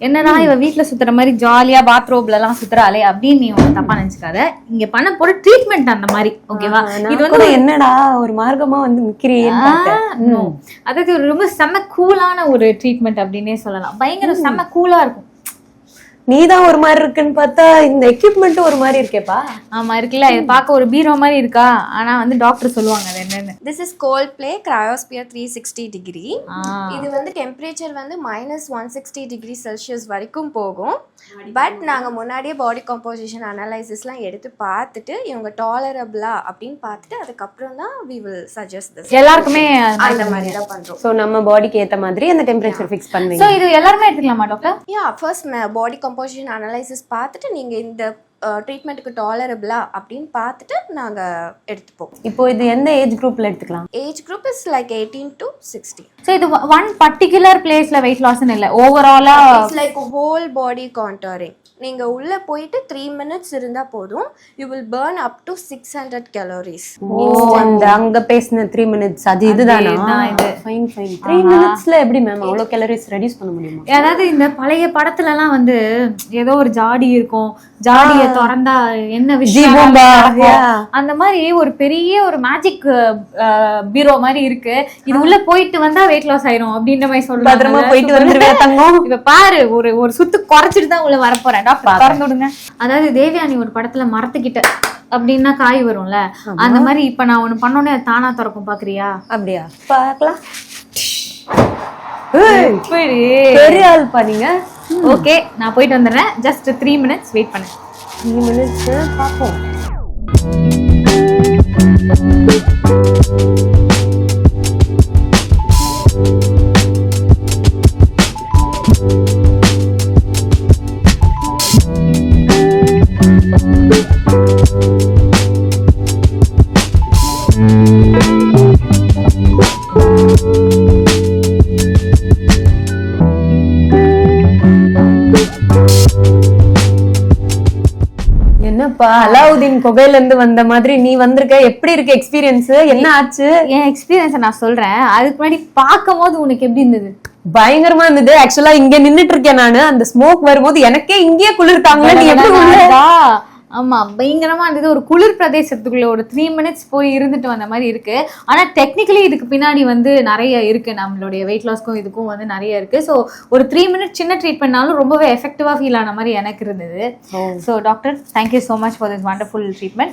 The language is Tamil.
என்னடா இவ வீட்டுல சுத்துற மாதிரி ஜாலியா பாத்ரூம்ல எல்லாம் சுத்துறாளே அப்படின்னு நீ ஒண்ணு தப்பா நினைச்சுக்காத. இங்க பண்ண போற ட்ரீட்மெண்ட் அந்த மாதிரி, ஓகேவா? இது வந்து என்னடா ஒரு மார்க்கமா வந்து நிக்கிறேன்னு அதாவது ரொம்ப செம்ம கூலான ஒரு ட்ரீட்மெண்ட் அப்படின்னே சொல்லலாம். பயங்கர செம்ம கூலா இருக்கும். நீதான் ஒரு மாதிரி இருக்குன்னு பார்த்தா இந்த எக்யூப்மெண்ட் ஒரு மாதிரி இருக்கேப்பா. ஆமா இருக்குல்ல, இது பார்க்க ஒரு பீரோ மாதிரி இருக்கா, ஆனா வந்து டாக்டர் சொல்லுவாங்க அது என்னன்னு. This is Coldplay cryosphere 360 degree. இது வந்து டெம்பரேச்சர் வந்து -160 டிகிரி செல்சியஸ் வரைக்கும் போகும். பட் நாங்கள் முன்னாடியே பாடி காம்போசிஷன் அனலைசிஸ்லாம் எடுத்து பார்த்துட்டு இவங்க டாலரபிளா அப்படின்னு பார்த்துட்டு அதுக்கப்புறம் தான் வி வில் சஜஸ்ட் திஸ். எல்லாருக்குமே அந்த மாதிரி தான் பண்றோம். ஸோ நம்ம பாடிக்கு ஏற்ற மாதிரி அந்த டெம்பரேச்சர் ஃபிக்ஸ் பண்ணுவீங்க. ஸோ இது எல்லாருமே எடுத்துக்கலாமா டாக்டர்? யா, ஃபர்ஸ்ட் பாடி காம்போசிஷன் அனலைசிஸ் பார்த்துட்டு நீங்க இந்த ட்ரீட்மெண்ட்டுக்கு டாலரபிளா அப்படின்னு பார்த்துட்டு நாங்க எடுத்துப்போம். இப்போ இது எந்த ஏஜ் குரூப்ல எடுத்துக்கலாம்? Age group is like 18 to 60. So இது ஒன் பர்டிகுலர் பிளேஸ்ல வெயிட் லாஸ்ன்னு இல்லை, ஓவராலா it's like whole body contouring. நீங்க உள்ள போயிட்டு 3 minutes இருந்தா போதும், you will burn up to 600 calories. ஓ, அந்த அங்க பேசின 3 minutes அது இதுதானா? இது ஃபைன் ஃபைன். 3 minutesல எப்படி மேம் அவ்வளோ கேலரிஸ் ரெடியூஸ் பண்ண முடியுமா? அதாவது இந்த பழைய படத்துல எல்லாம் வந்து ஏதோ ஒரு ஜாடி இருக்கும், ஜாடிய திறந்தா என்ன விஷயம் அந்த மாதிரி ஒரு பெரிய ஒரு மேஜிக் பீரோ மாதிரி இருக்கு. இது உள்ள போயிட்டு வந்தா வெயிட் லாஸ் ஆயிரும் அப்படின்ற மாதிரி சொல்றாங்க. பத்திரமா போயிட்டு வந்துருவே தங்கம். இப்ப பாரு, ஒரு சுத்து குறைச்சிட்டு தான் உள்ள வரப்போறேன். டாக்டர் திறந்து விடுங்க. அதாவது தேவயானி ஒரு படத்துல மரத்துக்கிட்ட அப்படின்னா காய் வரும்ல, அந்த மாதிரி இப்ப நான் ஒண்ணு பண்ணோன்னே தானா திறக்கும். பாக்குறியா? அப்படியா? பார்க்கலாம். பெரிய ஆள் பண்ணீங்க. ஓகே, நான் போயிட்டு வந்துடுறேன். ஜஸ்ட் 3 minutes வெயிட் பண்ணு. 3 minutes பார்ப்போம். என்னப்பா அலாவுதீன் குகையில இருந்து வந்த மாதிரி நீ வந்திருக்க, எப்படி இருக்கு எக்ஸ்பீரியன்ஸ்? என்ன ஆச்சு? என் எக்ஸ்பீரியன்ஸ் நான் சொல்றேன். அதுக்கு முன்னாடி பார்க்கும் போது உனக்கு எப்படி இருந்தது? பயங்கரமா இருந்தது. ஆக்சுவலா இங்க நின்னுட்டு இருக்கேன் நானு, அந்த ஸ்மோக் வரும்போது எனக்கே இங்கே குளிர்த்தாங்களே. நீ எப்படி? ஆமா, பயங்கரமா இருந்தது. ஒரு குளிர் பிரதேசத்துக்குள்ள ஒரு 3 minutes போய் இருந்துட்டு வந்த மாதிரி இருக்கு. ஆனா டெக்னிக்கலி இதுக்கு பின்னாடி வந்து நிறைய இருக்கு, நம்மளுடைய வெயிட் லாஸ்க்கும் இதுக்கும் வந்து நிறைய இருக்கு. ஸோ ஒரு 3 minutes சின்ன ட்ரீட்மெண்ட்னாலும் ரொம்பவே எஃபெக்டிவா ஃபீல் ஆன மாதிரி எனக்கு இருந்தது. So doctor, thank you so much for this wonderful treatment.